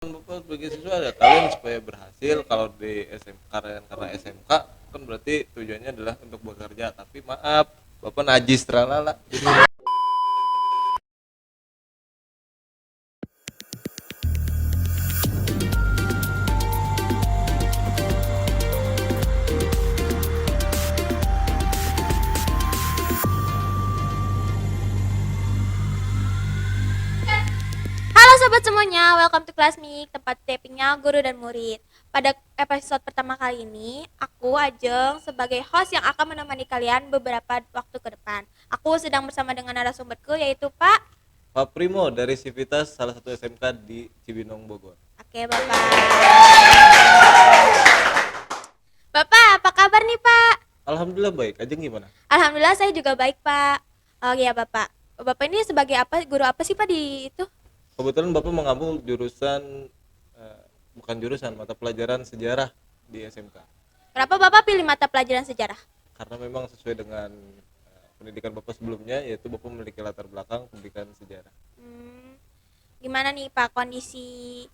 Bapak sebagai siswa ada kalian supaya berhasil. Kalau di SMK karena SMK kan berarti tujuannya adalah untuk bekerja, tapi maaf Bapak najis tralala. Halo sobat semuanya, welcome to Classmic, tempat tapingnya guru dan murid. Pada episode pertama kali ini, aku Ajeng sebagai host yang akan menemani kalian beberapa waktu ke depan. Aku sedang bersama dengan narasumberku yaitu Pak. Pak Primo dari Civitas, salah satu SMK di Cibinong, Bogor. Oke Bapak. Bapak, apa kabar nih Pak? Alhamdulillah baik. Ajeng gimana? Alhamdulillah saya juga baik Pak. Oh iya Bapak. Bapak ini sebagai apa? Guru apa sih Pak di itu? Kebetulan Bapak mengambil jurusan bukan jurusan, mata pelajaran sejarah di SMK. Kenapa Bapak pilih mata pelajaran sejarah? Karena memang sesuai dengan pendidikan Bapak sebelumnya, yaitu Bapak memiliki latar belakang pendidikan sejarah. Hmm, Gimana nih Pak kondisi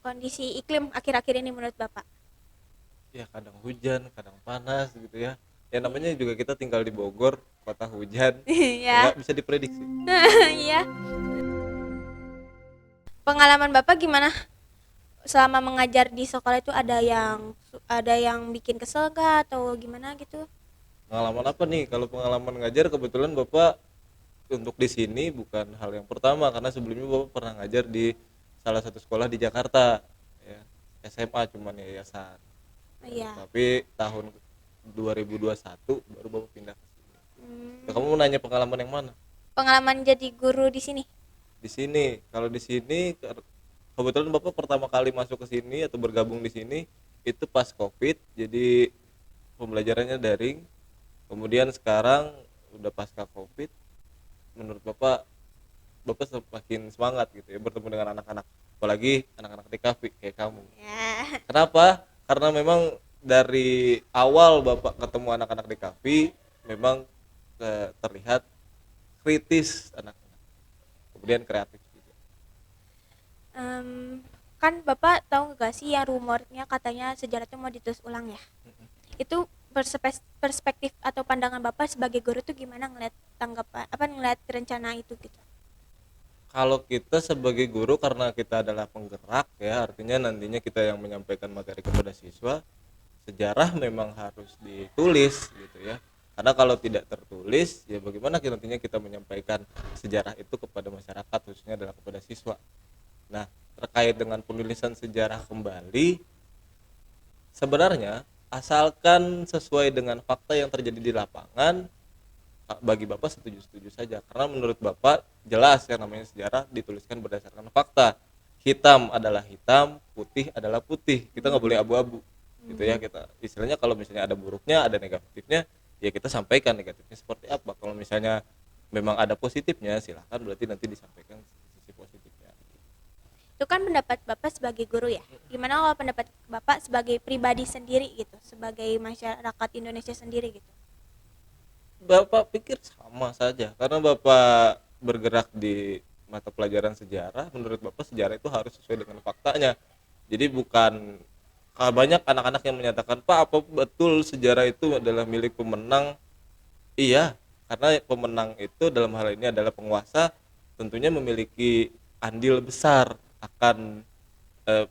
kondisi iklim akhir-akhir ini menurut Bapak? Ya kadang hujan, kadang panas gitu ya. Ya namanya juga kita tinggal di Bogor, kota hujan, Iya. nggak bisa diprediksi. Iya. Pengalaman Bapak gimana selama mengajar di sekolah itu ada yang bikin kesel gak atau gimana gitu? Pengalaman apa nih? Kalau pengalaman ngajar kebetulan Bapak untuk di sini bukan hal yang pertama, karena sebelumnya Bapak pernah ngajar di salah satu sekolah di Jakarta, ya, SMA cuman yayasan. Iya. Tapi tahun 2021 baru Bapak pindah ke sini. Nah, Hmm, kamu mau nanya pengalaman yang mana? Pengalaman jadi guru di sini. Di sini, kalau di sini kebetulan Bapak pertama kali masuk ke sini atau bergabung di sini itu pas Covid, jadi pembelajarannya daring. Kemudian sekarang udah pasca Covid, menurut Bapak semakin semangat gitu ya bertemu dengan anak-anak, apalagi anak-anak di kafe kayak kamu. Ya. Kenapa? Karena memang dari awal Bapak ketemu anak-anak di kafe memang terlihat kritis anak-anak, kemudian kreatif juga. Kan Bapak tahu gak sih yang rumornya katanya sejarah itu mau ditulis ulang ya? Itu perspektif atau pandangan Bapak sebagai guru tuh gimana ngeliat tanggapan apa ngeliat rencana itu gitu? Kalau kita sebagai guru, karena kita adalah penggerak ya, artinya nantinya kita yang menyampaikan materi kepada siswa, sejarah memang harus ditulis gitu ya. Karena kalau tidak tertulis, ya bagaimana nantinya kita menyampaikan sejarah itu kepada masyarakat, khususnya adalah kepada siswa. Nah, terkait dengan penulisan sejarah kembali, sebenarnya asalkan sesuai dengan fakta yang terjadi di lapangan, bagi Bapak setuju-setuju saja, karena menurut Bapak jelas yang namanya sejarah dituliskan berdasarkan fakta. Hitam adalah hitam, putih adalah putih, kita nggak boleh abu-abu gitu ya. Kita istilahnya kalau misalnya ada buruknya, ada negatifnya, ya kita sampaikan negatifnya seperti apa. Kalau misalnya memang ada positifnya, silahkan berarti nanti disampaikan sisi positifnya. Itu kan pendapat Bapak sebagai guru ya. Gimana kalau pendapat Bapak sebagai pribadi sendiri gitu, sebagai masyarakat Indonesia sendiri gitu? Bapak pikir sama saja, karena Bapak bergerak di mata pelajaran sejarah. Menurut Bapak sejarah itu harus sesuai dengan faktanya. Jadi bukan, banyak anak-anak yang menyatakan, Pak, apa betul sejarah itu adalah milik pemenang? Iya, karena pemenang itu dalam hal ini adalah penguasa, tentunya memiliki andil besar akan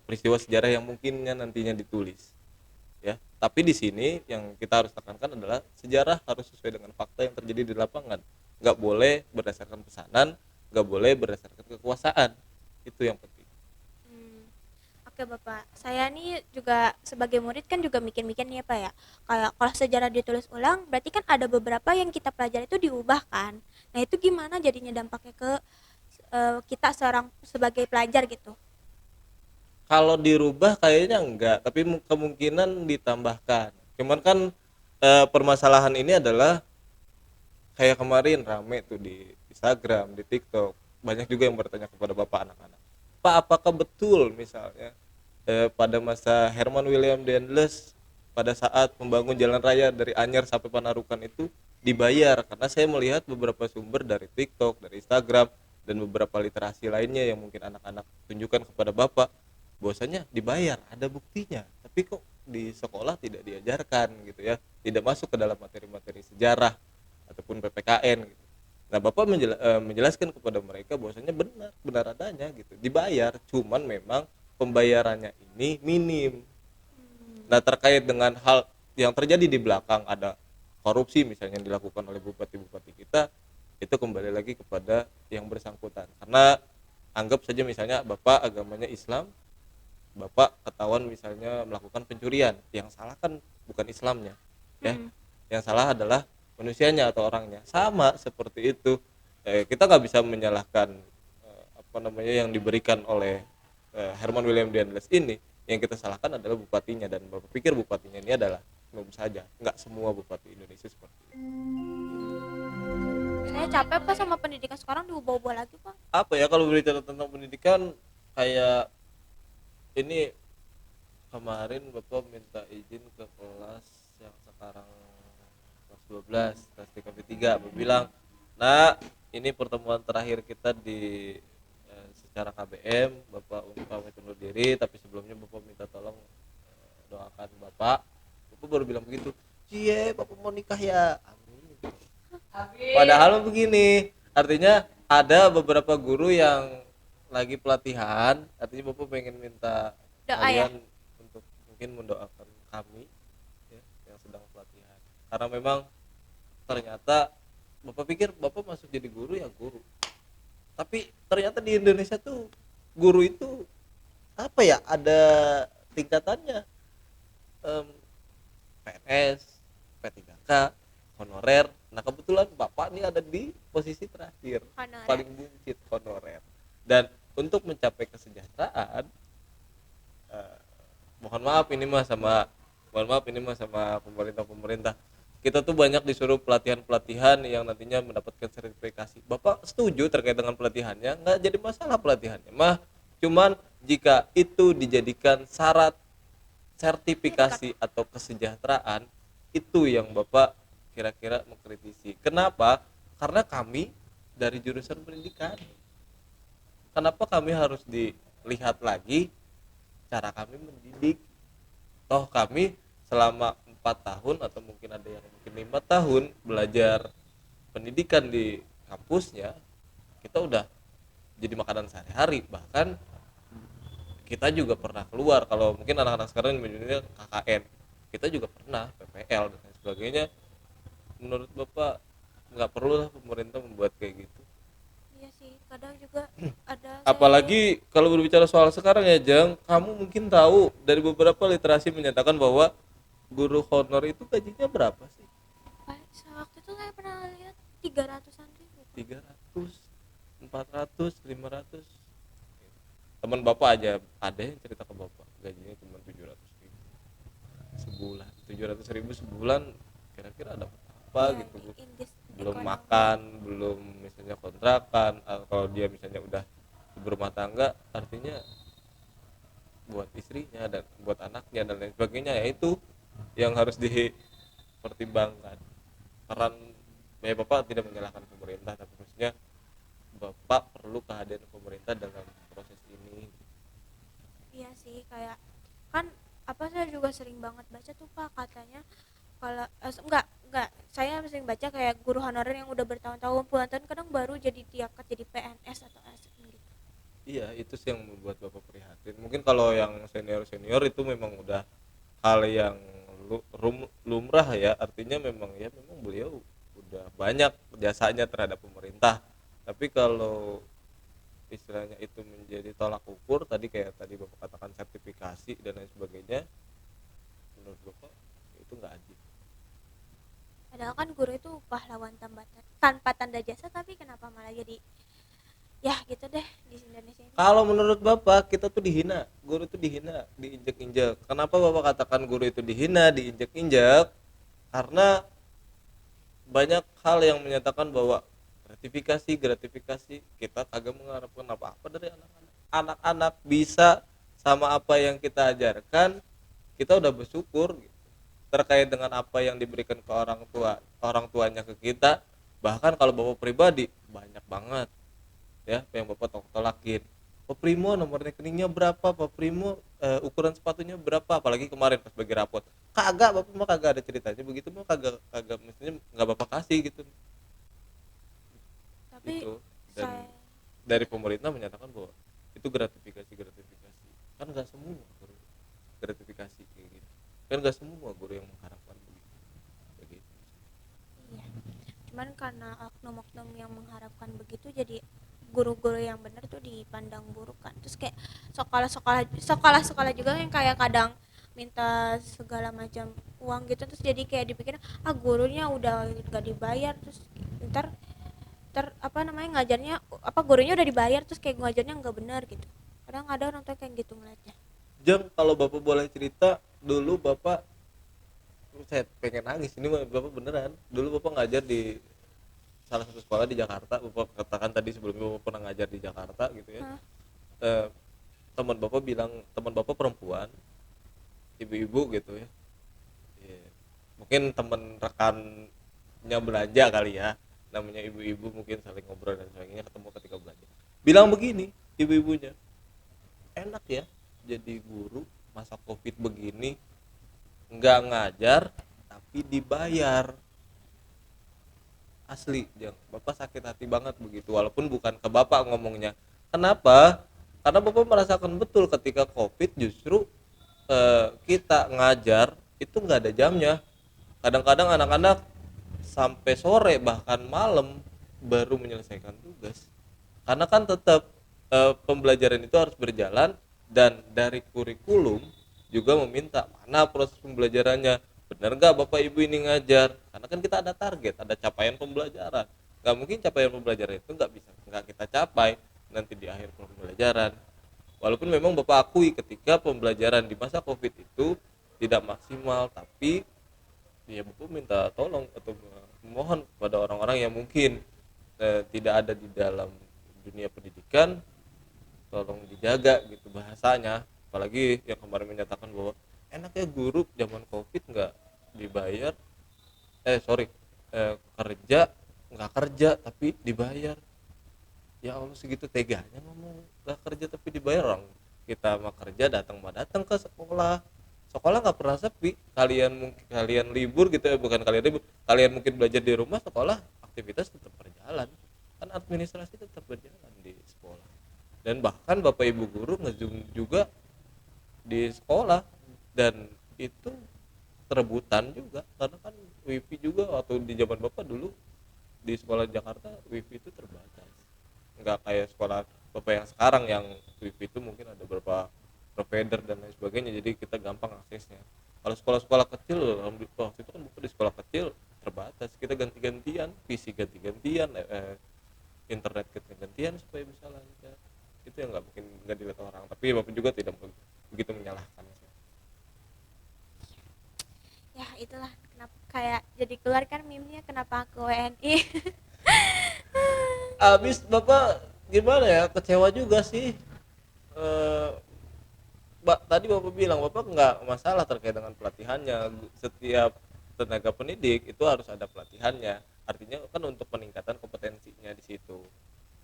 peristiwa sejarah yang mungkinnya nantinya ditulis ya. Tapi di sini yang kita harus tekankan adalah sejarah harus sesuai dengan fakta yang terjadi di lapangan, nggak boleh berdasarkan pesanan, nggak boleh berdasarkan kekuasaan, itu yang penting. Hmm, Oke Bapak, saya nih juga sebagai murid kan juga mikir-mikir nih ya Pak ya. Kayak kalau sejarah ditulis ulang, berarti kan ada beberapa yang kita pelajari itu diubah kan. Nah itu gimana jadinya dampaknya ke kita seorang sebagai pelajar gitu? Kalau dirubah kayaknya enggak, tapi kemungkinan ditambahkan. Cuman kan permasalahan ini adalah kayak kemarin rame tuh di Instagram, di TikTok, banyak juga yang bertanya kepada bapak anak-anak, Pak, apakah betul misalnya pada masa Herman William Dendles pada saat membangun jalan raya dari Anyer sampai Panarukan itu dibayar? Karena saya melihat beberapa sumber dari TikTok, dari Instagram, dan beberapa literasi lainnya yang mungkin anak-anak tunjukkan kepada bapak, bahwasanya dibayar, ada buktinya, tapi kok di sekolah tidak diajarkan gitu ya, tidak masuk ke dalam materi-materi sejarah ataupun PPKN gitu. Nah bapak menjelaskan kepada mereka bahwasanya benar benar adanya gitu, dibayar, cuman memang pembayarannya ini minim. Nah terkait dengan hal yang terjadi di belakang, ada korupsi misalnya yang dilakukan oleh bupati-bupati kita, itu kembali lagi kepada yang bersangkutan. Karena anggap saja misalnya bapak agamanya Islam, bapak ketahuan misalnya melakukan pencurian, yang salah kan bukan Islamnya ya, Mm. yang salah adalah manusianya atau orangnya. Sama seperti itu, kita nggak bisa menyalahkan apa namanya yang diberikan oleh Herman William Dianles ini. Yang kita salahkan adalah bupatinya, dan bapak pikir bupatinya ini adalah umum saja, nggak semua bupati Indonesia seperti itu. Saya capek pak sama pendidikan sekarang diubah-ubah lagi pak. Apa ya, kalau berbicara tentang pendidikan, kayak ini kemarin bapak minta izin ke kelas yang sekarang kelas 12, kelas 3 bapak bilang, nah ini pertemuan terakhir kita di secara KBM, bapak pamit undur diri, tapi sebelumnya bapak minta tolong doakan bapak. Bapak baru bilang begitu, cie bapak mau nikah ya, amin. Padahal begini, artinya ada beberapa guru yang lagi pelatihan, artinya bapak pengen minta Doa ya. kalian untuk mungkin mendoakan kami ya, yang sedang pelatihan, karena memang ternyata bapak pikir bapak masuk jadi guru ya guru, tapi ternyata di Indonesia tuh guru itu apa ya, ada tingkatannya, PNS, P3K, honorer. Nah kebetulan bapak ini ada di posisi terakhir, Honorer. paling buncit, honorer. Dan untuk mencapai kesejahteraan, eh, mohon maaf ini mah sama pemerintah, kita tuh banyak disuruh pelatihan-pelatihan yang nantinya mendapatkan sertifikasi. Bapak setuju terkait dengan pelatihannya, nggak jadi masalah pelatihannya mah, cuman jika itu dijadikan syarat sertifikasi atau kesejahteraan, itu yang bapak kira-kira mengkritisi. Kenapa? Karena kami dari jurusan pendidikan, kenapa kami harus dilihat lagi cara kami mendidik? Toh kami selama 4 tahun atau mungkin ada yang mungkin 5 tahun belajar pendidikan di kampusnya, kita udah jadi makanan sehari-hari. Bahkan kita juga pernah keluar, kalau mungkin anak-anak sekarang menyebutnya KKN, kita juga pernah PPL dan lain sebagainya. Menurut bapak nggak perlu lah pemerintah membuat kayak gitu, Iya sih, kadang juga ada apalagi kalau berbicara soal sekarang ya Jang, kamu mungkin tahu dari beberapa literasi menyatakan bahwa guru honor itu gajinya berapa sih? waktu itu saya pernah lihat 300-an ribu. 300, 400, 500. Teman bapak aja ada yang cerita ke bapak gajinya cuma 700.000 sebulan. 700.000 sebulan, kira-kira ada apa Iya, gitu Bu? di indis Belum ekonomi. makan, belum misalnya kontrakan, atau kalau dia misalnya udah berumah tangga, artinya buat istrinya dan buat anaknya dan lain sebagainya, ya itu yang harus dipertimbangkan. Peran ya bapak tidak menyalahkan pemerintah, tapi maksudnya bapak perlu kehadiran pemerintah dalam proses ini. Iya sih, kayak kan apa, saya juga sering banget baca tuh pak, katanya kalau enggak, saya sering baca kayak guru honorer yang udah bertahun-tahun puluhan tahun kadang baru jadi diangkat jadi PNS atau ASN gitu. Iya, itu sih yang membuat bapak prihatin. Mungkin kalau yang senior itu memang udah hal yang lumrah ya, artinya memang ya memang beliau udah banyak jasanya terhadap pemerintah. Tapi kalau istilahnya itu menjadi tolak ukur, tadi kayak tadi bapak katakan sertifikasi dan lain sebagainya, menurut bapak itu nggak adil. Padahal kan guru itu pahlawan tanpa tanda jasa, tapi kenapa malah jadi ya gitu deh di Indonesia ini. Kalau menurut bapak, kita tuh dihina, guru tuh dihina, diinjek-injek. Kenapa bapak katakan guru itu dihina, diinjek-injek? Karena banyak hal yang menyatakan bahwa gratifikasi kita kagak mengharapkan apa-apa dari anak-anak. Anak-anak bisa sama apa yang kita ajarkan, kita udah bersyukur gitu. Terkait dengan apa yang diberikan ke orang tuanya ke kita, bahkan kalau bapak pribadi banyak banget ya yang bapak tolakin. Pak Primo nomor rekeningnya berapa, Pak Primo ukuran sepatunya berapa, apalagi kemarin pas bagi rapot kagak, bapak mah kagak ada ceritanya begitu, mah kagak kagak mestinya nggak bapak kasih gitu. Tapi Itu dan saya dari pemerintah menyatakan bahwa itu gratifikasi gratifikasi, kan nggak semua guru gratifikasi kayak gitu, kan nggak semua guru yang mengharapkan begitu begitu. iya, cuman karena oknum-oknum yang mengharapkan begitu jadi guru-guru yang benar tuh dipandang buruk kan. Terus kayak sekolah-sekolah juga yang kayak kadang minta segala macam uang gitu, terus jadi kayak dipikir ah gurunya udah gak dibayar, terus ntar ntar apa namanya ngajarnya apa gurunya udah dibayar terus kayak ngajarnya nggak benar gitu. Kadang ada orang tuh kayak gitu ngeliatnya. Jeng, kalau bapak boleh cerita dulu bapak, saya pengen nangis ini mah bapak beneran, dulu bapak ngajar di salah satu sekolah di Jakarta, bapak katakan tadi sebelumnya bapak pernah ngajar di Jakarta gitu ya. Hah? Eh, teman bapak bilang, teman bapak perempuan, ibu-ibu gitu ya. Iya. Mungkin teman rekannya belanja kali ya, namanya ibu-ibu mungkin saling ngobrol dan sebagainya, ketemu ketika belanja. Bilang begini, ibu-ibunya, enak ya jadi guru masa covid begini, nggak ngajar tapi dibayar. Asli Jeng, bapak sakit hati banget begitu, walaupun bukan ke bapak ngomongnya. Kenapa? Karena bapak merasakan betul ketika covid justru kita ngajar itu nggak ada jamnya, kadang-kadang anak-anak sampai sore bahkan malam baru menyelesaikan tugas, karena kan tetap pembelajaran itu harus berjalan, dan dari kurikulum juga meminta mana proses pembelajarannya, benar nggak bapak ibu ini ngajar, karena kan kita ada target, ada capaian pembelajaran, nggak mungkin capaian pembelajaran itu nggak kita capai nanti di akhir pembelajaran. Walaupun memang bapak akui ketika pembelajaran di masa covid itu tidak maksimal, tapi ya bapak minta tolong atau memohon kepada orang-orang yang mungkin tidak ada di dalam dunia pendidikan, tolong dijaga gitu bahasanya. Apalagi yang kemarin menyatakan bahwa enaknya guru zaman covid nggak dibayar, sorry, kerja nggak kerja tapi dibayar. Ya Allah, segitu teganya ngomong nggak kerja tapi dibayar, orang kita mah kerja datang mah datang ke sekolah, sekolah nggak pernah sepi, kalian libur gitu ya, bukan kalian libur, kalian mungkin belajar di rumah, sekolah aktivitas tetap berjalan, kan administrasi tetap berjalan di sekolah. Dan bahkan bapak ibu guru ngezoom juga di sekolah, dan itu terebutan juga karena kan wifi juga, atau di zaman bapak dulu di sekolah di Jakarta wifi itu terbatas, nggak kayak sekolah bapak yang sekarang yang wifi itu mungkin ada beberapa provider dan lain sebagainya, jadi kita gampang aksesnya. Kalau sekolah-sekolah kecil, alhamdulillah waktu itu kan bapak di sekolah kecil terbatas, kita ganti-gantian PC, ganti-gantian internet ganti-gantian supaya bisa lancar. Itu yang nggak mungkin nggak dilihat orang, tapi bapak juga tidak begitu menyalahkan. Ya itulah kenapa kayak jadi keluar kan meme-nya kenapa aku WNI. Abis bapak gimana ya, kecewa juga sih. eh, Tadi bapak bilang bapak nggak masalah terkait dengan pelatihannya, setiap tenaga pendidik itu harus ada pelatihannya, artinya kan untuk peningkatan kompetensinya di situ.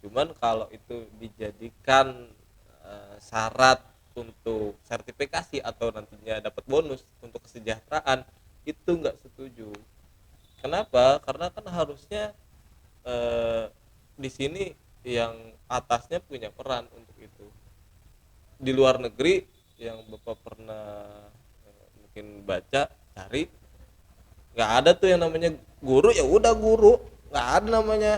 Cuman kalau itu dijadikan syarat untuk sertifikasi atau nantinya dapat bonus untuk kesejahteraan, itu nggak setuju. Kenapa? Karena kan harusnya eh, di sini yang atasnya punya peran untuk itu. Di luar negeri yang bapak pernah mungkin baca cari, nggak ada tuh yang namanya guru ya udah guru, nggak ada namanya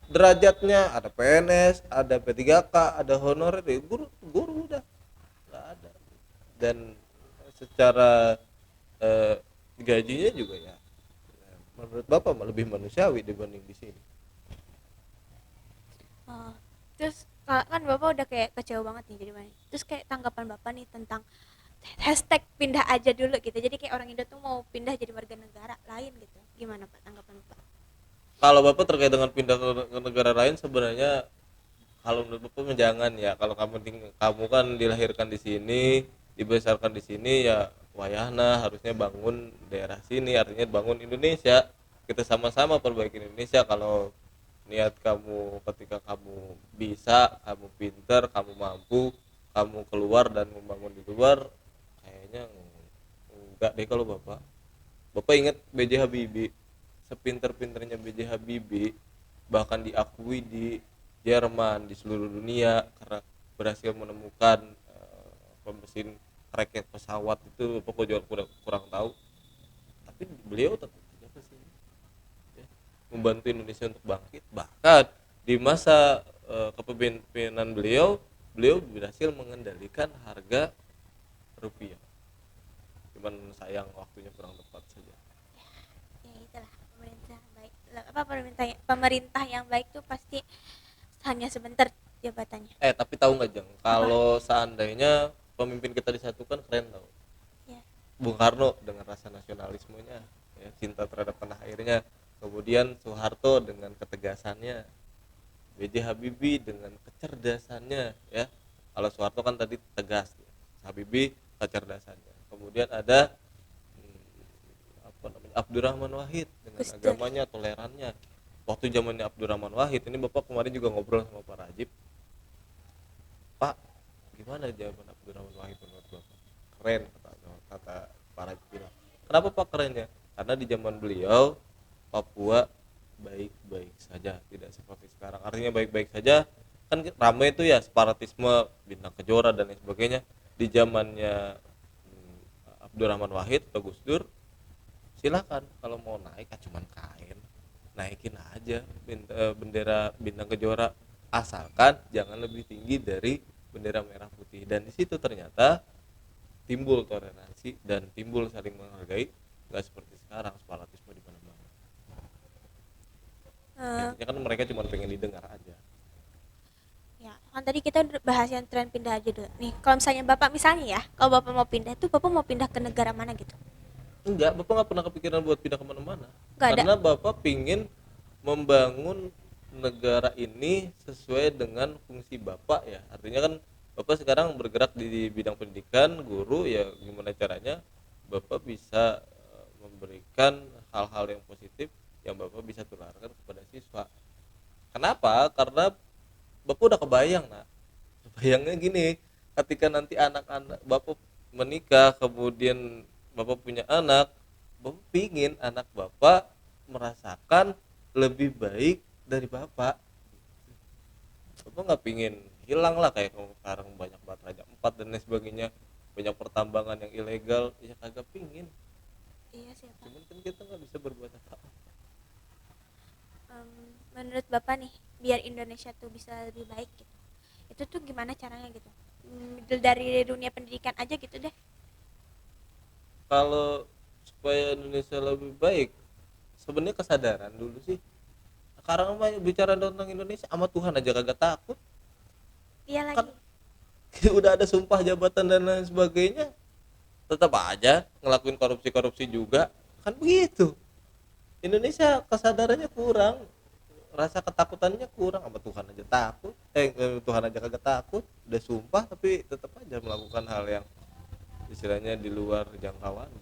derajatnya, ada PNS, ada P3K, ada honorer, ya guru guru udah nggak ada. Dan secara gajinya juga ya menurut bapak lebih manusiawi dibanding di sini. Oh, terus kan bapak udah kayak kecewa banget nih jadi mana, terus kayak tanggapan bapak nih tentang hashtag pindah aja dulu gitu, jadi kayak orang Indo tuh mau pindah jadi warga negara lain gitu, gimana pak tanggapan bapak? Kalau bapak terkait dengan pindah ke negara lain, sebenarnya kalau menurut bapak jangan ya. Kalau kamu kan dilahirkan di sini, dibesarkan di sini, ya wayahna harusnya bangun daerah sini, artinya bangun Indonesia, kita sama-sama perbaiki Indonesia. Kalau niat kamu ketika kamu bisa, kamu pinter, kamu mampu, kamu keluar dan membangun di luar, kayaknya enggak deh kalau bapak. Bapak ingat B.J. Habibie, sepinter-pinternya B.J. Habibie bahkan diakui di Jerman, di seluruh dunia karena berhasil menemukan mesin raket pesawat itu. Bapak juga kurang tahu, tapi beliau tetap aja ke sini, ya, membantu Indonesia untuk bangkit. Bahkan di masa kepemimpinan beliau, beliau berhasil mengendalikan harga rupiah. Cuman sayang waktunya kurang tepat saja. Ya itulah pemerintah baik. Apa pemerintah yang baik tuh pasti hanya sebentar jabatannya. Tapi tahu nggak Jang, Apa? kalau seandainya pemimpin kita disatukan keren tau. Ya. Bung Karno dengan rasa nasionalismenya, ya, cinta terhadap tanah airnya. Kemudian Soeharto dengan ketegasannya, B.J. Habibie dengan kecerdasannya, ya. Kalau Soeharto kan tadi tegas, ya. Habibie kecerdasannya. Kemudian ada apa namanya, Abdurrahman Wahid dengan Gus Dur. agamanya, tolerannya. Waktu zamannya Abdurrahman Wahid ini Bapak kemarin juga ngobrol sama Pak Rajib, Pak, gimana jawaban Abdurrahman Wahid menurut Bapak? Keren, kata Pak Rajib bilang. Kenapa Pak kerennya? Karena di zaman beliau Papua baik-baik saja, tidak seperti sekarang. Artinya baik-baik saja, kan ramai itu ya separatisme, Bintang Kejora dan lain sebagainya. Di zamannya Abdurrahman Wahid atau Gus Dur, silakan kalau mau naik cuman kain, naikin aja bendera Bintang Kejora, asalkan jangan lebih tinggi dari bendera merah putih. Dan di situ ternyata timbul toleransi dan timbul saling menghargai, nggak seperti sekarang separatisme di mana-mana. Intinya kan mereka cuma pengen didengar aja. Ya, kan tadi kita udah bahas yang tren pindah aja dulu. Nih, kalau misalnya Bapak misalnya ya, kalau Bapak mau pindah tuh Bapak mau pindah ke negara mana gitu? Enggak, Bapak nggak pernah kepikiran buat pindah kemana-mana, Gak ada. karena Bapak pingin membangun negara ini sesuai dengan fungsi Bapak, ya. Artinya kan Bapak sekarang bergerak di bidang pendidikan, guru, ya gimana caranya Bapak bisa memberikan hal-hal yang positif yang Bapak bisa tularkan kepada siswa. Kenapa? Karena Bapak udah kebayang, nah. Bayangnya gini, ketika nanti anak-anak Bapak menikah, kemudian Bapak punya anak, Bapak pingin anak Bapak merasakan lebih baik dari Bapak. Bapak nggak pingin hilang lah kayak sekarang banyak banget Raja Empat dan lain sebagainya, banyak pertambangan yang ilegal, ya kagak pingin. Iya sih, Pak. Cuman kan kita nggak bisa berbuat apa-apa. Menurut Bapak nih, biar Indonesia tuh bisa lebih baik gitu. Itu tuh gimana caranya gitu? Dari dunia pendidikan aja gitu deh. Kalau supaya Indonesia lebih baik, sebenarnya kesadaran dulu sih. Sekarang mah bicara tentang Indonesia sama Tuhan aja kagak takut. Iya Kan lagi. udah ada sumpah jabatan dan lain sebagainya, tetap aja ngelakuin korupsi juga, kan begitu. Indonesia kesadarannya kurang, rasa ketakutannya kurang. Sama Tuhan aja takut, Tuhan aja kagak takut, udah sumpah tapi tetap aja melakukan hal yang istilahnya di luar jangkauan.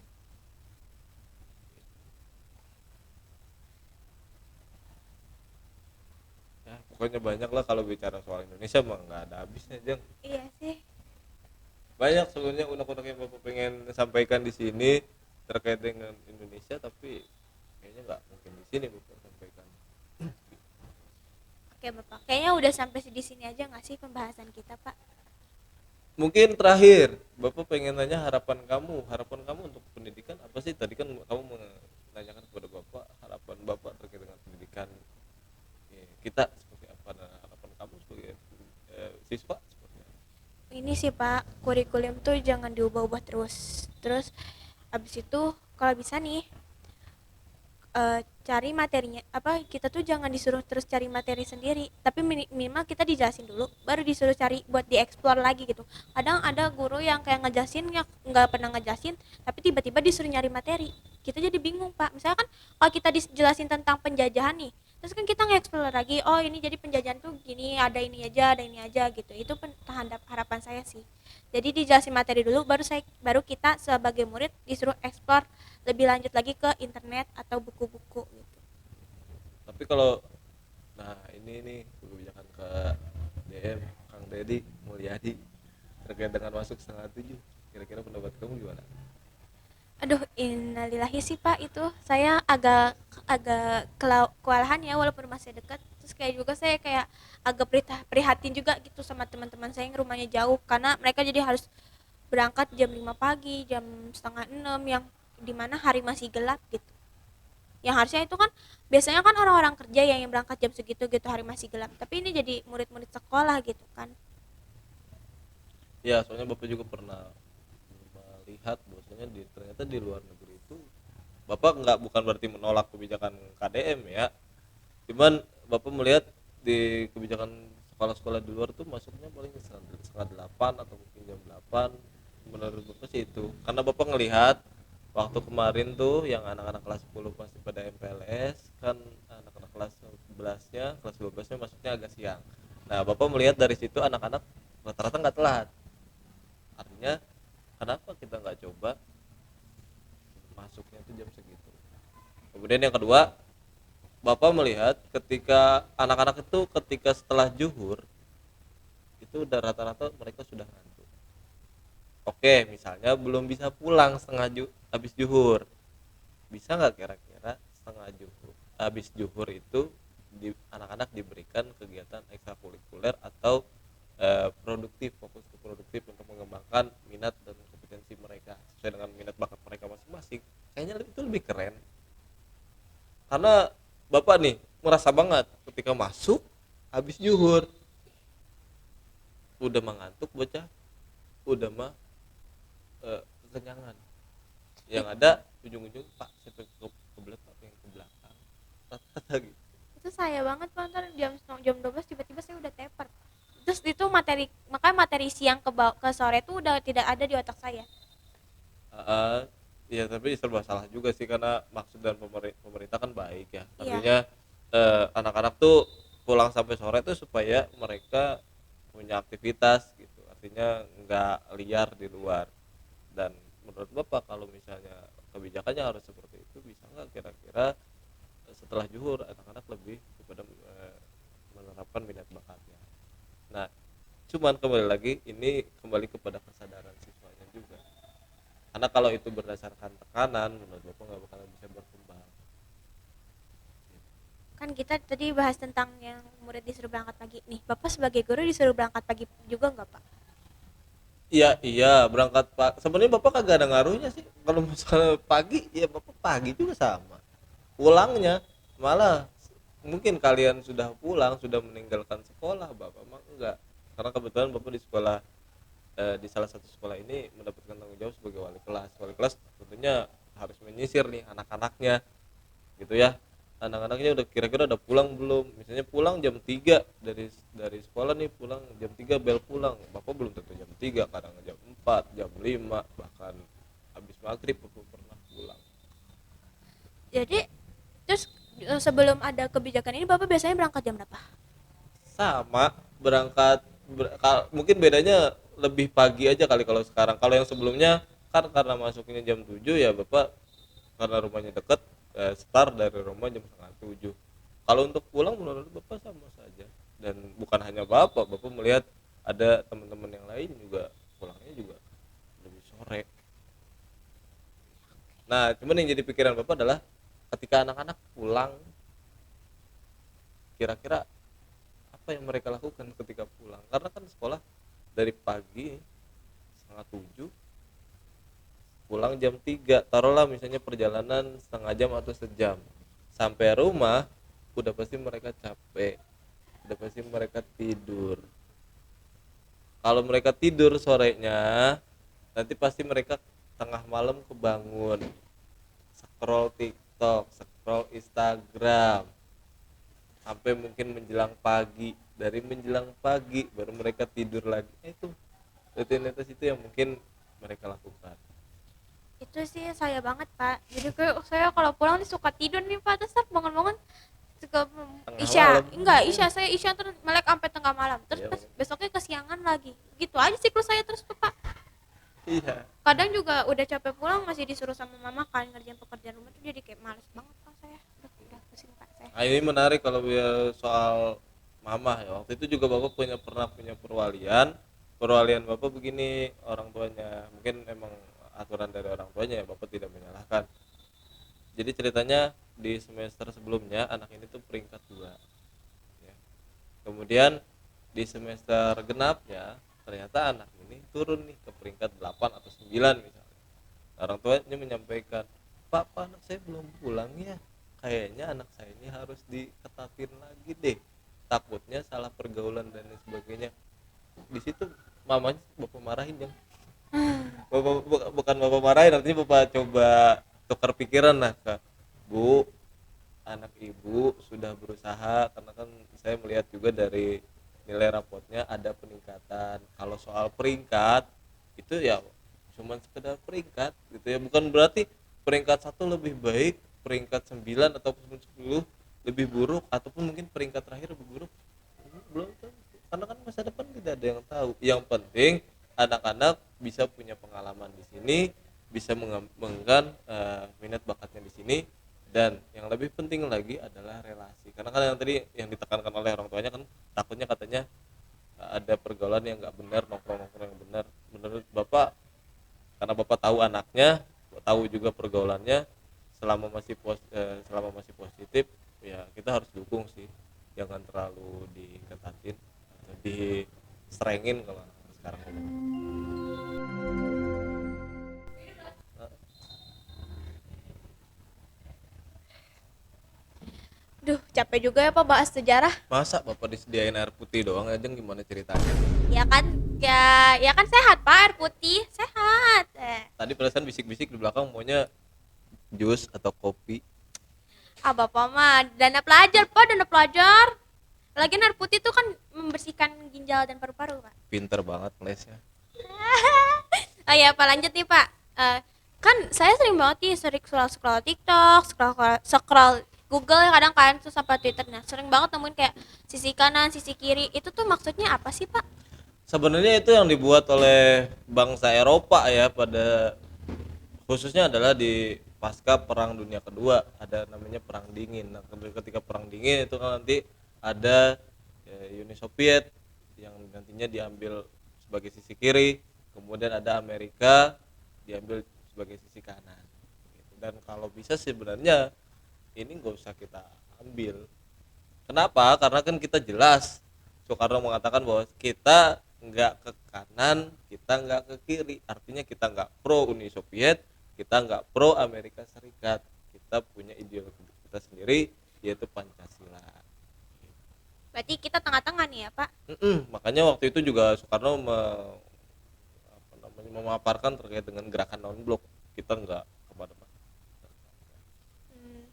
Ya, pokoknya banyak lah kalau bicara soal Indonesia mah nggak ada habisnya, Jeng. Iya sih. Banyak sebenarnya unek-unek yang Bapak pengen sampaikan di sini terkait dengan Indonesia, tapi kayaknya nggak mungkin di sini Bapak sampaikan. Oke, Bapak. Kayaknya udah sampai di sini aja nggak sih pembahasan kita, Pak? Mungkin terakhir Bapak pengen nanya harapan kamu untuk pendidikan apa sih? Tadi kan kamu menanyakan kepada Bapak harapan Bapak terkait dengan pendidikan, kita seperti apa, dan harapan kamu sebagai siswa seperti apa? Ini sih, Pak, kurikulum tuh jangan diubah-ubah terus. Terus abis itu kalau bisa nih cari materinya, apa, kita tuh jangan disuruh terus cari materi sendiri, tapi minimal kita dijelasin dulu baru disuruh cari buat dieksplor lagi gitu. Kadang ada guru yang kayak ngejelasin nggak pernah ngejelasin, tapi tiba-tiba disuruh nyari materi, kita jadi bingung, Pak. Misalkan kalau kita dijelasin tentang penjajahan nih, terus kan kita nge-explore lagi, oh ini jadi penjajahan tuh gini, ada ini aja gitu. Itu harapan saya sih. Jadi dijelasin materi dulu, baru kita sebagai murid disuruh explore lebih lanjut lagi ke internet atau buku-buku gitu. Tapi kalau Nah ini nih kebijakan ke DM Kang Deddy Mulyadi terkait dengan masuk setengah tujuh, kira-kira pendapat kamu gimana? Aduh, innalillahi sih Pak, itu saya agak agak kewalahan ya walaupun masih dekat. Terus kayak juga saya kayak agak prihatin juga gitu sama teman-teman saya yang rumahnya jauh karena mereka jadi harus berangkat jam 5 pagi, jam setengah 6 yang dimana hari masih gelap gitu. Yang harusnya itu kan biasanya kan orang-orang kerja yang berangkat jam segitu gitu hari masih gelap. Tapi ini jadi murid-murid sekolah gitu kan. Ya soalnya bapak juga pernah melihat bahwasanya ternyata di luar negeri itu, bapak nggak bukan berarti menolak kebijakan KDM ya, cuman bapak melihat di kebijakan sekolah-sekolah di luar tuh masuknya paling setengah delapan atau mungkin jam 8. Menurut bapak sih itu karena bapak ngelihat waktu kemarin tuh yang anak-anak kelas 10 masih pada MPLS kan, anak-anak kelas 11-nya kelas 12-nya masuknya agak siang. Nah bapak melihat dari situ anak-anak rata-rata nggak telat, artinya kenapa kita nggak coba masuknya itu jam segitu. Kemudian yang kedua, bapak melihat ketika anak-anak itu ketika setelah zuhur itu udah rata-rata mereka sudah ngantuk. Oke misalnya belum bisa pulang habis zuhur, bisa nggak kira-kira setengah zuhur habis zuhur itu anak-anak diberikan kegiatan ekstrakurikuler atau produktif, fokus ke produktif untuk mengembangkan minat dan kompetensi mereka sesuai dengan minat bakat mereka masing-masing. Kayaknya itu lebih keren karena bapak nih merasa banget ketika masuk habis zuhur udah mengantuk bocah, udah mah kekenyangan, yang ada ujung-ujung pak saya pengen ke belakang, pengen ke belakang rata-rata gitu. Itu saya banget Pak, ntar jam 12 tiba-tiba saya udah teper. Terus itu materi, makanya materi siang ke sore itu udah tidak ada di otak saya. uh, ya tapi serba salah juga sih karena maksud dan pemerintah kan baik ya, Iya, artinya anak-anak tuh pulang sampai sore tuh supaya mereka punya aktivitas gitu, artinya nggak liar di luar. Dan menurut bapak kalau misalnya kebijakannya harus seperti itu, bisa nggak kira-kira setelah zuhur anak-anak lebih kepada menerapkan minat bakatnya. Nah cuman kembali lagi ini kembali kepada kesadaran siswanya juga, karena kalau itu berdasarkan tekanan menurut bapak nggak bakalan bisa berkembang. kan kita tadi bahas tentang yang murid disuruh berangkat pagi. Nih, Bapak sebagai guru disuruh berangkat pagi juga nggak Pak? Iya iya berangkat pak, sebenarnya bapak kagak ada ngaruhnya sih kalau misalnya pagi, ya bapak pagi juga sama pulangnya, malah mungkin kalian sudah pulang sudah meninggalkan sekolah, bapak mah enggak, karena kebetulan bapak di sekolah di salah satu sekolah ini mendapatkan tanggung jawab sebagai wali kelas. Wali kelas tentunya harus menyisir nih anak-anaknya gitu ya, anak-anaknya udah kira-kira udah pulang belum, misalnya pulang jam 3 dari sekolah nih, pulang jam 3 bel pulang, bapak belum tentu jam 3, kadang jam 4 jam 5 bahkan habis maghrib bapak pernah pulang. Jadi, terus sebelum ada kebijakan ini Bapak biasanya berangkat jam berapa? Sama berangkat mungkin bedanya lebih pagi aja kali kalau sekarang. Kalau yang sebelumnya kan karena masuknya jam 7 ya bapak, karena rumahnya dekat, start dari rumah jam setengah 7. Kalau untuk pulang menurut bapak sama saja, dan bukan hanya bapak melihat ada teman-teman yang lain juga pulangnya juga lebih sore. Nah cuman yang jadi pikiran bapak adalah ketika anak-anak pulang, kira-kira apa yang mereka lakukan ketika pulang, karena kan sekolah dari pagi setengah 7 pulang jam 3, taruhlah misalnya perjalanan setengah jam atau sejam, sampai rumah udah pasti mereka capek, udah pasti mereka tidur. Kalau mereka tidur sorenya nanti pasti mereka tengah malam kebangun scroll TikTok, scroll Instagram sampai mungkin menjelang pagi, dari menjelang pagi baru mereka tidur lagi. Itu rutinitas itu yang mungkin mereka lakukan Itu sih saya banget Pak. Jadi kayak saya kalau pulang nih suka tidur nih Pak. Terus bangun-bangun suka tengah Isya. malam. Enggak, Isya saya Isya terus melek sampai tengah malam. Terus Ya, besoknya kesiangan lagi. Gitu aja siklus saya terus tuh Pak. Iya. Kadang juga udah capek pulang masih disuruh sama mama kan ngerjain pekerjaan rumah tuh jadi kayak males banget kan saya. Udah pusing Pak saya. Nah, ini menarik kalau soal mama ya. Waktu itu juga bapak pernah punya perwalian. Perwalian bapak begini, orang tuanya mungkin emang aturan dari orang tuanya ya, bapak tidak menyalahkan. Jadi ceritanya di semester sebelumnya anak ini tuh peringkat 2 ya. Kemudian di semester genapnya ternyata anak ini turun nih ke peringkat 8 atau 9 misalnya. Orang tuanya menyampaikan, Pak, anak saya belum pulang ya, kayaknya anak saya ini harus diketatin lagi deh, takutnya salah pergaulan dan lain sebagainya. Di situ mamanya bapak marahin yang bukan bapak marahin, artinya bapak coba tukar pikiran lah, Kak. Bu, anak ibu sudah berusaha, karena kan saya melihat juga dari nilai rapotnya ada peningkatan. Kalau soal peringkat itu ya cuman sekedar peringkat gitu ya, bukan berarti peringkat 1 lebih baik, peringkat 9 ataupun 10 lebih buruk, ataupun mungkin peringkat terakhir lebih buruk. Belum tentu, karena kan masa depan tidak ada yang tahu. Yang penting anak-anak bisa punya pengalaman di sini, bisa mengembangkan minat bakatnya di sini, dan yang lebih penting lagi adalah relasi. Karena kan yang tadi yang ditekankan oleh orang tuanya kan, takutnya katanya ada pergaulan yang nggak benar, nongkrong-nongkrong yang benar. Menurut bapak, karena bapak tahu anaknya, tahu juga pergaulannya, selama masih positif ya kita harus dukung sih, jangan terlalu diketatin atau diserengin kalau sekarang ngomong. Duh, capek juga ya Pak bahas sejarah. Masa bapak disediain air putih doang aja, gimana ceritanya? Ya kan, ya kan sehat Pak, air putih sehat. Tadi perasaan bisik-bisik di belakang maunya jus atau kopi. Ah Bapak mah dana pelajar Pak, dana pelajar. Lagian air putih tuh kan membersihkan ginjal dan paru-paru Pak. Pinter banget ngelesnya. Oh ya Pak, lanjut nih Pak. Kan saya sering banget nih scroll TikTok, scroll Google kadang kan, terus apa Twitter. Nah, sering banget nemuin kayak sisi kanan, sisi kiri. Itu tuh maksudnya apa sih Pak? Sebenarnya itu yang dibuat oleh bangsa Eropa ya, pada khususnya adalah di pasca Perang Dunia Kedua, ada namanya Perang Dingin. Nah, ketika Perang Dingin itu kan nanti ada Uni Soviet yang nantinya diambil sebagai sisi kiri, kemudian ada Amerika diambil sebagai sisi kanan. Dan kalau bisa sebenarnya ini nggak usah kita ambil. Kenapa? Karena kan kita jelas, Soekarno mengatakan bahwa kita nggak ke kanan, kita nggak ke kiri. Artinya kita nggak pro Uni Soviet, kita nggak pro Amerika Serikat. Kita punya ideologi kita sendiri, yaitu Pancasila. Berarti kita tengah-tengah nih ya Pak. Makanya waktu itu juga Soekarno memaparkan terkait dengan gerakan non blok. Kita nggak kemana-mana. Hmm,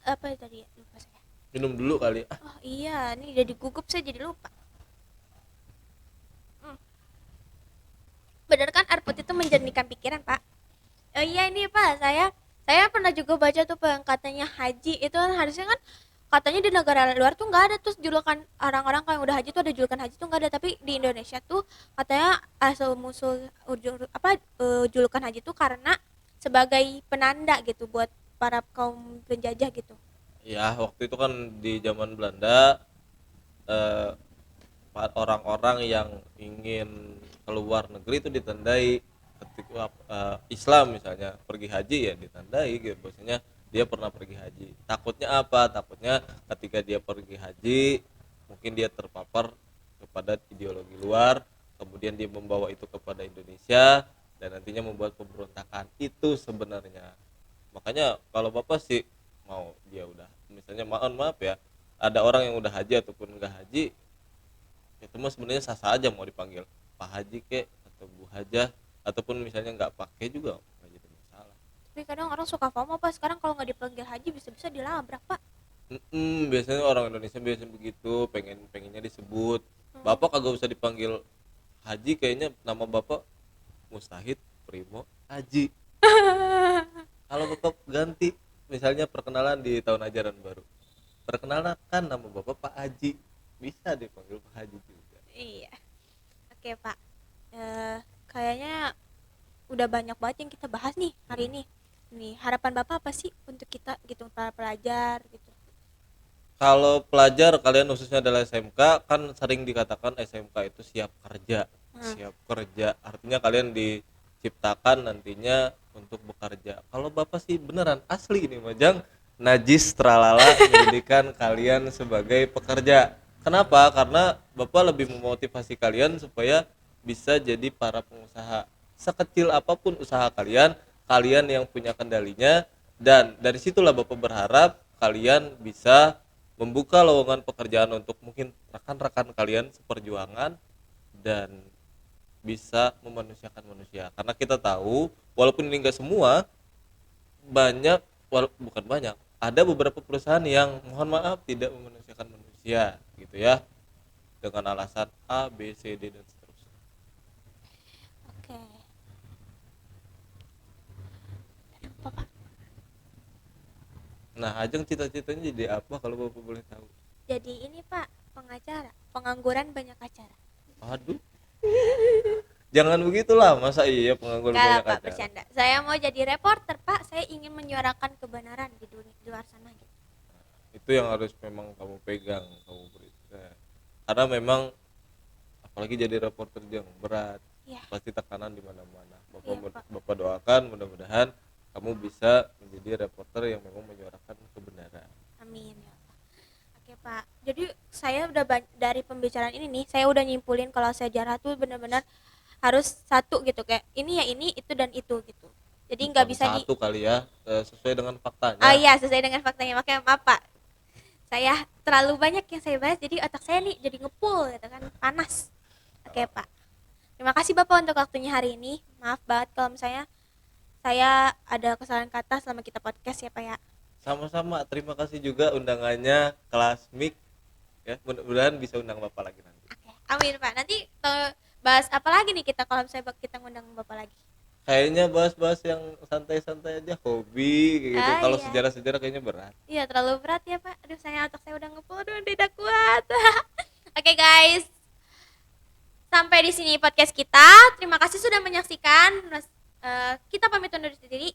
apa tadi ya? Lupa saya. Minum dulu kali. Oh iya, nih jadi gugup saya jadi lupa. Hmm. Bener kan air putih itu menjernihkan pikiran Pak. Oh iya ini Pak, saya pernah juga baca tuh Pak yang katanya haji itu kan harusnya kan katanya di negara luar tuh nggak ada tuh julukan orang-orang kalau yang udah haji tuh ada julukan haji tuh nggak ada, tapi di Indonesia tuh katanya asal musul julukan haji tuh karena sebagai penanda gitu buat para kaum penjajah gitu. Ya, waktu itu kan di zaman Belanda, eh, orang-orang yang ingin keluar negeri itu ditandai ketika Islam misalnya pergi haji ya ditandai gitu, bahwasanya dia pernah pergi haji. Takutnya apa? Takutnya ketika dia pergi haji mungkin dia terpapar kepada ideologi luar, kemudian dia membawa itu kepada Indonesia dan nantinya membuat pemberontakan. Itu sebenarnya. Makanya kalau Bapak sih mau dia udah misalnya, maaf ya, ada orang yang udah haji ataupun enggak haji, itu mah sebenarnya sah-sah aja mau dipanggil Pak Haji kek atau Bu Hajah, ataupun misalnya nggak pakai juga nggak jadi masalah. Tapi kadang orang suka FOMO Pak, sekarang kalau nggak dipanggil haji bisa-bisa dilabrak Pak. Biasanya orang Indonesia biasanya begitu, pengennya disebut. Hmm. Bapak kagak usah dipanggil Haji, kayaknya nama Bapak Mustahid Primo Haji. Kalau Bapak ganti misalnya perkenalan di tahun ajaran baru, perkenalkan nama Bapak Pak Haji, bisa dipanggil Pak Haji juga. Iya. Oke Pak. Eh kayaknya udah banyak banget yang kita bahas nih hari ini. Nih, harapan Bapak apa sih untuk kita gitu, para pelajar gitu? Kalau pelajar kalian khususnya adalah SMK, kan sering dikatakan SMK itu siap kerja. Hmm. Siap kerja artinya kalian diciptakan nantinya untuk bekerja. Kalau Bapak sih beneran asli ini Majang, najis tralala menjadikan kalian sebagai pekerja. Kenapa? Karena Bapak lebih memotivasi kalian supaya bisa jadi para pengusaha. Sekecil apapun usaha kalian, kalian yang punya kendalinya, dan dari situlah Bapak berharap kalian bisa membuka lowongan pekerjaan untuk mungkin rekan-rekan kalian seperjuangan dan bisa memanusiakan manusia. Karena kita tahu walaupun ini enggak semua, banyak bukan banyak, ada beberapa perusahaan yang mohon maaf tidak memanusiakan manusia gitu ya, dengan alasan A, B, C, D dan seterusnya. Oke. Bapak, Nah, Ajeng cita-citanya jadi apa kalau Bapak boleh tahu? jadi ini Pak, pengacara, pengangguran banyak acara. Aduh, jangan begitulah, masa iya penganggur Enggak lah banyak Pak, acara. bercanda. Saya mau jadi reporter Pak, saya ingin menyuarakan kebenaran di dunia, di luar sana gitu. Itu yang harus memang kamu pegang, kamu berikan, karena memang apalagi jadi reporter yang berat, Iya, pasti tekanan di mana-mana. iya Pak. Bapak doakan mudah-mudahan kamu bisa menjadi reporter yang memang menyuarakan kebenaran. Amin ya Allah. Oke Pak, jadi saya udah dari pembicaraan ini nih, saya udah nyimpulin kalau sejarah tuh benar-benar harus satu gitu, kayak ini ya ini, itu dan itu gitu. Jadi nggak Bukan bisa di, satu kali ya, sesuai dengan oh faktanya. iya sesuai dengan faktanya, makanya maaf Pak. Saya terlalu banyak yang saya bahas, jadi otak saya nih jadi ngepul gitu kan, panas. Oke Pak. Terima kasih Bapak untuk waktunya hari ini. Maaf banget kalau misalnya saya ada kesalahan kata selama kita podcast ya Pak ya. Sama-sama, terima kasih juga undangannya kelas MIK ya, mudah-mudahan bisa undang Bapak lagi nanti. Oke, amin Pak. Nanti bahas apa lagi nih kita kalau misalnya kita ngundang Bapak lagi? Kayaknya bahas-bahas yang santai-santai aja, hobi kayak gitu. Ah Kalau iya. sejarah-sejarah kayaknya berat. Iya terlalu berat ya Pak. Aduh saya otak saya udah ngepul, aduh tidak kuat. Oke guys, sampai di sini podcast kita. Terima kasih sudah menyaksikan. Kita pamit undur diri.